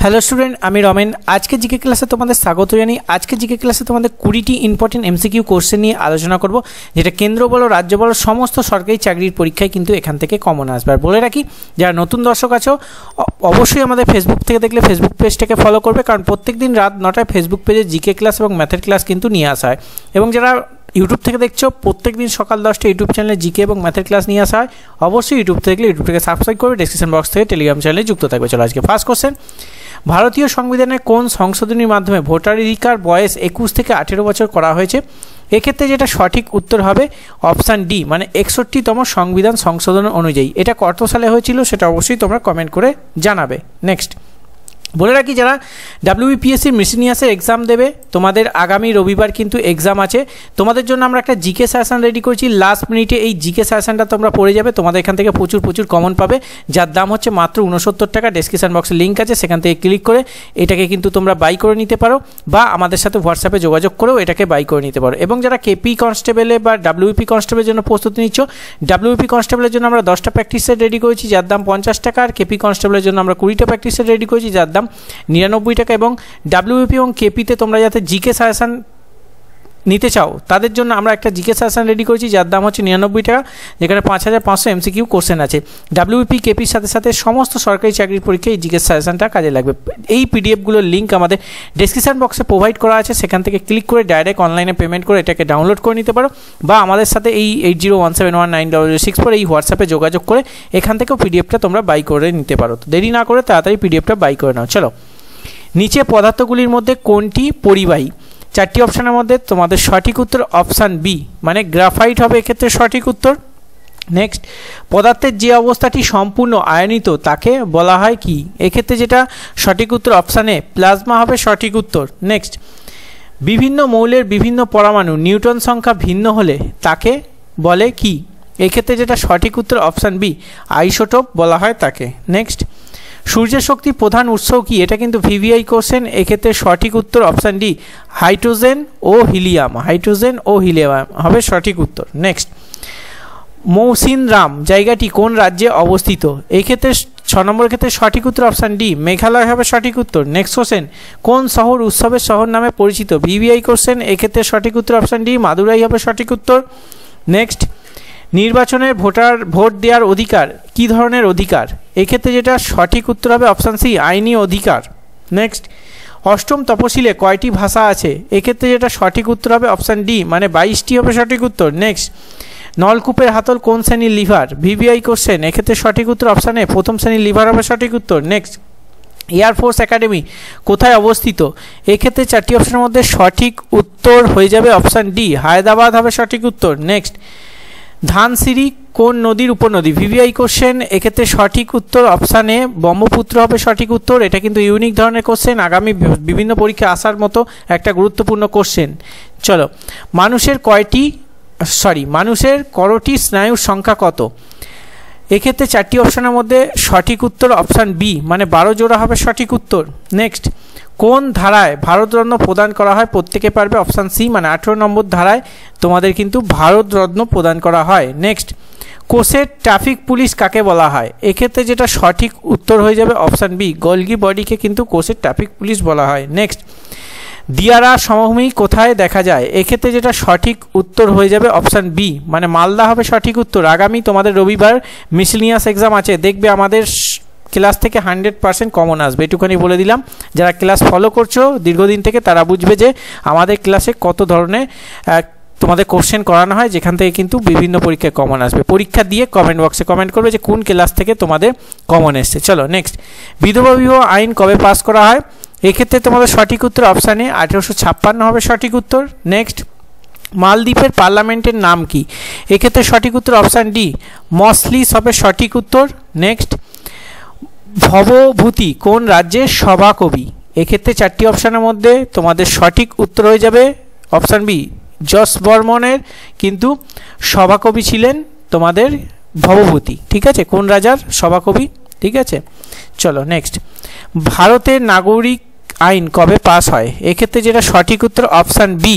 Hello student, আমি রমেন। আজকে GK ক্লাসে তোমাদের স্বাগত জানাই। আজকে জিকে ক্লাসে তোমাদের 20টি ইম্পর্টেন্ট এমসিকিউ কোশ্চেন নিয়ে আলোচনা করব, যেটা কেন্দ্র বলো রাজ্য বলো সমস্ত সরকারি চাকরির পরীক্ষায় কিন্তু এখান থেকে কমন আসবে। আর বলে রাখি, যারা নতুন দর্শক আছো অবশ্যই আমাদের ফেসবুক থেকে দেখলে ফেসবুক পেজটাকে ফলো করবে, কারণ প্রত্যেকদিন রাত 9টায় ফেসবুক পেজে জিকে ক্লাস এবং ম্যাথের ক্লাস কিন্তু নিয়ে আসা হয়। এবং যারা ইউটিউব থেকে দেখছো, প্রত্যেকদিন সকাল 10টা ইউটিউব চ্যানেলে জিকে এবং ম্যাথের ক্লাস নিয়ে আসা হয়। অবশ্যই ইউটিউব থেকে দেখলে ইউটিউবটাকে সাবস্ক্রাইব করবে, ডেসক্রিপশন বক্স থেকে টেলিগ্রাম চ্যানেলে যুক্ত থাকবে। চলো আজকে ফার্স্ট কোশ্চেন, ভারতীয় সংবিধানের কোন সংশোধনীর মাধ্যমে ভোটাধিকার বয়স 21 থেকে 18 বছর করা হয়েছে? এক্ষেত্রে যেটা সঠিক উত্তর হবে অপশান ডি, মানে 61তম সংবিধান সংশোধন অনুযায়ী। এটা কত সালে হয়েছিল সেটা অবশ্যই তোমরা কমেন্ট করে জানাবে। নেক্সট বলে রাখি, যারা ডাব্লিউবিপিএসসির মিসেলিনিয়াসের এক্সাম দেবে, তোমাদের আগামী রবিবার কিন্তু এক্সাম আছে। তোমাদের জন্য আমরা একটা জিকে সেশন রেডি করেছি। লাস্ট মিনিটে এই জিকে সেশনটা তোমরা পড়ে যাবে, তোমাদের এখান থেকে প্রচুর কমন পাবে, যার দাম হচ্ছে মাত্র 69 টাকা। ডেসক্রিপশন বক্সে লিঙ্ক আছে, সেখান থেকে ক্লিক করে এটাকে কিন্তু তোমরা বাই করে নিতে পারো, বা আমাদের সাথে হোয়াটসঅ্যাপে যোগাযোগ করেও এটাকে বাই করে নিতে পারো। এবং যারা কেপি কনস্টেবলে বা ডাব্লিউপি কনস্টেবলের জন্য প্রস্তুতি নিচ্ছ, ডাব্লিউপি কনস্টেবলের জন্য আমরা 10টা প্র্যাকটিস সেট রেডি করেছি, যার দাম 50 টাকা। আর কেপি কনস্টেবলের জন্য আমরা 20টা প্র্যাকটিস সেট রেডি করেছি, যার দাম 99 টাকা। এবং ডাব্লিউপি এবং কেপিতে তোমরা যাতে জিকে সাজেশন নিতে চাও, তাদের জন্য আমরা একটা জিকে সাজেশন রেডি করেছি, যার দাম হচ্ছে 99 টাকা, যেখানে 5500 এমসিকিউ কোশ্চেন আছে। ডাব্লিউপি কেপির সাথে সাথে সমস্ত সরকারি চাকরির পরীক্ষায় এই জিকে সাজেশনটা কাজে লাগবে। এই পিডিএফগুলোর লিঙ্ক আমাদের ডেসক্রিপশন বক্সে প্রোভাইড করা আছে, সেখান থেকে ক্লিক করে ডাইরেক্ট অনলাইনে পেমেন্ট করে এটাকে ডাউনলোড করে নিতে পারো, বা আমাদের সাথে এই 8017190064 এই হোয়াটসঅ্যাপে যোগাযোগ করে এখান থেকেও পিডিএফটা তোমরা বাই করে নিতে পারো। তো দেরি না করে তাড়াতাড়ি পিডিএফটা বাই করে নাও। চলো, নিচে পদার্থগুলির মধ্যে কোনটি পরিবাহী? 4টি অপশানের মধ্যে তোমাদের সঠিক উত্তর অপশান বি, মানে গ্রাফাইট হবে এক্ষেত্রে সঠিক উত্তর। নেক্সট, পদার্থের যে অবস্থাটি সম্পূর্ণ আয়নিত তাকে বলা হয় কি? এক্ষেত্রে যেটা সঠিক উত্তর অপশান এ, প্লাজমা হবে সঠিক উত্তর। নেক্সট, বিভিন্ন মৌলের বিভিন্ন পরমাণু নিউটন সংখ্যা ভিন্ন হলে তাকে বলে কি? এক্ষেত্রে যেটা সঠিক উত্তর অপশান বি, আইসোটোপ বলা হয় তাকে। নেক্সট, সূর্যের শক্তির প্রধান উৎস কি? এটা কিন্তু ভিভিআই কোশ্চেন। এক্ষেত্রে সঠিক উত্তর অপশান ডি, হাইড্রোজেন ও হিলিয়াম। হাইড্রোজেন ও হিলিয়াম হবে সঠিক উত্তর। নেক্সট, মৌসিনরাম জায়গাটি কোন রাজ্যে অবস্থিত? এই ক্ষেত্রে 6 নম্বরের ক্ষেত্রে সঠিক উত্তর অপশান ডি, মেঘালয় হবে সঠিক উত্তর। নেক্সট কোশ্চেন, কোন শহর উৎসবের শহর নামে পরিচিত? VVI question. এক্ষেত্রে সঠিক উত্তর অপশান ডি, মাদুরাই হবে সঠিক উত্তর। নেক্সট, নির্বাচনের ভোট দেওয়ার অধিকার কি ধরনের অধিকার? এক্ষেত্রে যেটা সঠিক উত্তর হবে অপশান সি, আইনি অধিকার। নেক্সট, অষ্টম তপশিলে কয়টি ভাষা আছে? এক্ষেত্রে যেটা সঠিক উত্তর হবে অপশান ডি, মানে 22টি হবে সঠিক উত্তর। নেক্সট, নলকূপের হাতল কোন শ্রেণীর লিভার? VVI question. এক্ষেত্রে সঠিক উত্তর অপশান এ, প্রথম শ্রেণীর লিভার হবে সঠিক উত্তর। নেক্সট, এয়ারফোর্স একাডেমি কোথায় অবস্থিত? এক্ষেত্রে 4টি অপশানের মধ্যে সঠিক উত্তর হয়ে যাবে অপশান ডি, হায়দ্রাবাদ হবে সঠিক উত্তর। নেক্সট, ধানসিঁড়ি কোন নদীর উপনদী? VVI question. এক্ষেত্রে সঠিক উত্তর অপশান এ, ব্রহ্মপুত্র হবে সঠিক উত্তর। এটা কিন্তু ইউনিক ধরনের কোশ্চেন, আগামী বিভিন্ন পরীক্ষা আসার মতো একটা গুরুত্বপূর্ণ কোশ্চেন। চলো, মানুষের করোটি স্নায়ুর সংখ্যা কত? এক্ষেত্রে 4টি অপশানের মধ্যে সঠিক উত্তর অপশান বি, মানে 12 জোড়া হবে সঠিক উত্তর। নেক্সট, কোন ধারায় ভারতরত্ন প্রদান করা হয়? প্রত্যেকে পারবে অপশান সি, মানে 18 নম্বর ধারায় তোমাদের কিন্তু ভারতরত্ন প্রদান করা হয়। নেক্সট, কোষের ট্রাফিক পুলিশ কাকে বলা হয়? এক্ষেত্রে যেটা সঠিক উত্তর হয়ে যাবে অপশান বি, গলগি বডিকে কিন্তু কোষের ট্রাফিক পুলিশ বলা হয়। নেক্সট, দিয়ারা সমভূমি কোথায় দেখা যায়? এক্ষেত্রে যেটা সঠিক উত্তর হয়ে যাবে অপশান বি, মানে মালদা হবে সঠিক উত্তর। আগামী তোমাদের রবিবার মিসেলিনিয়াস এক্সাম আছে, দেখবে আমাদের ক্লাস থেকে 100% কমন আসবে, এটুখানি বলে দিলাম। যারা ক্লাস ফলো করছো দীর্ঘদিন থেকে তারা বুঝবে যে আমাদের ক্লাসে কত ধরনের তোমাদের কোশ্চেন করানো হয়, যেখান থেকে কিন্তু বিভিন্ন পরীক্ষায় কমন আসবে। পরীক্ষা দিয়ে কমেন্ট বক্সে কমেন্ট করবে যে কোন ক্লাস থেকে তোমাদের কমন এসছে। চলো নেক্সট, বিধবা বিবাহ আইন কবে পাস করা হয়? এক্ষেত্রে তোমাদের সঠিক উত্তর অপশানে 1856 হবে সঠিক উত্তর। নেক্সট, মালদ্বীপের পার্লামেন্টের নাম কি? এক্ষেত্রে সঠিক উত্তর অপশান ডি, মজলিস হবে সঠিক উত্তর। নেক্সট, ভবভূতি কোন রাজ্যের সভাকবি? এক্ষেত্রে 4টি অপশানের মধ্যে তোমাদের সঠিক উত্তর হয়ে যাবে অপশান বি, যশ বর্মনের কিন্তু সভাকবি ছিলেন তোমাদের ভবভূতি। ঠিক আছে, কোন রাজার সভাকবি? ঠিক আছে, চলো নেক্সট, ভারতের নাগরিক আইন কবে পাস হয়? এক্ষেত্রে যেটা সঠিক উত্তর অপশান বি,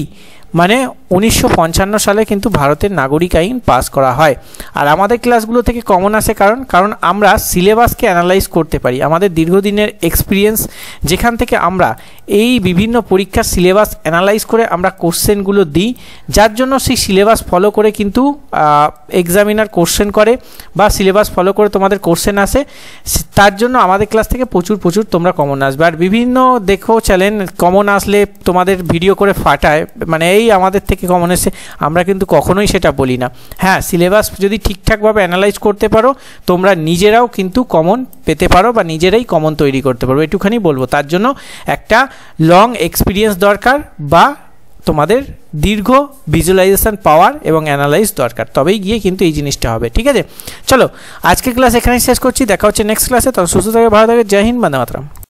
মানে 1955 সালে কিন্তু ভারতের নাগরিক আইন পাস করা হয়। আর আমাদের ক্লাসগুলো থেকে কমন আসে কারণ আমরা সিলেবাসকে অ্যানালাইজ করতে পারি। আমাদের দীর্ঘদিনের এক্সপিরিয়েন্স, যেখান থেকে আমরা এই বিভিন্ন পরীক্ষার সিলেবাস অ্যানালাইজ করে আমরা কোশ্চেনগুলো দিই, যার জন্য সেই সিলেবাস ফলো করে কিন্তু এক্সামিনার কোশ্চেন করে বা সিলেবাস ফলো করে তোমাদের কোশ্চেন আসে। তার জন্য আমাদের ক্লাস থেকে প্রচুর তোমরা কমন আসবে। আর বিভিন্ন দেখো চ্যানেল কমন আসলে তোমাদের ভিডিও করে ফাটায়, মানে এই আমাদের থেকে কমন এসে, আমরা কিন্তু কখনোই সেটা বলি না। হ্যাঁ, সিলেবাস যদি ঠিকঠাকভাবে অ্যানালাইজ করতে পারো তোমরা নিজেরাও কিন্তু কমন পেতে পারো বা নিজেরাই কমন তৈরি করতে পারো, এটুখানি বলবো। তার জন্য একটা লং এক্সপিরিয়েন্স দরকার বা তোমাদের দীর্ঘ ভিজুয়ালাইজেশন পাওয়ার এবং অ্যানালাইজ দরকার, তবেই গিয়ে কিন্তু এই জিনিসটা হবে। ঠিক আছে, চলো আজকের ক্লাস এখানেই শেষ করছি, দেখা হচ্ছে নেক্সট ক্লাসে। তখন সুস্থ থাকে, ভালো থাকে, জয় হিন্দ, বন্দে মাতরম।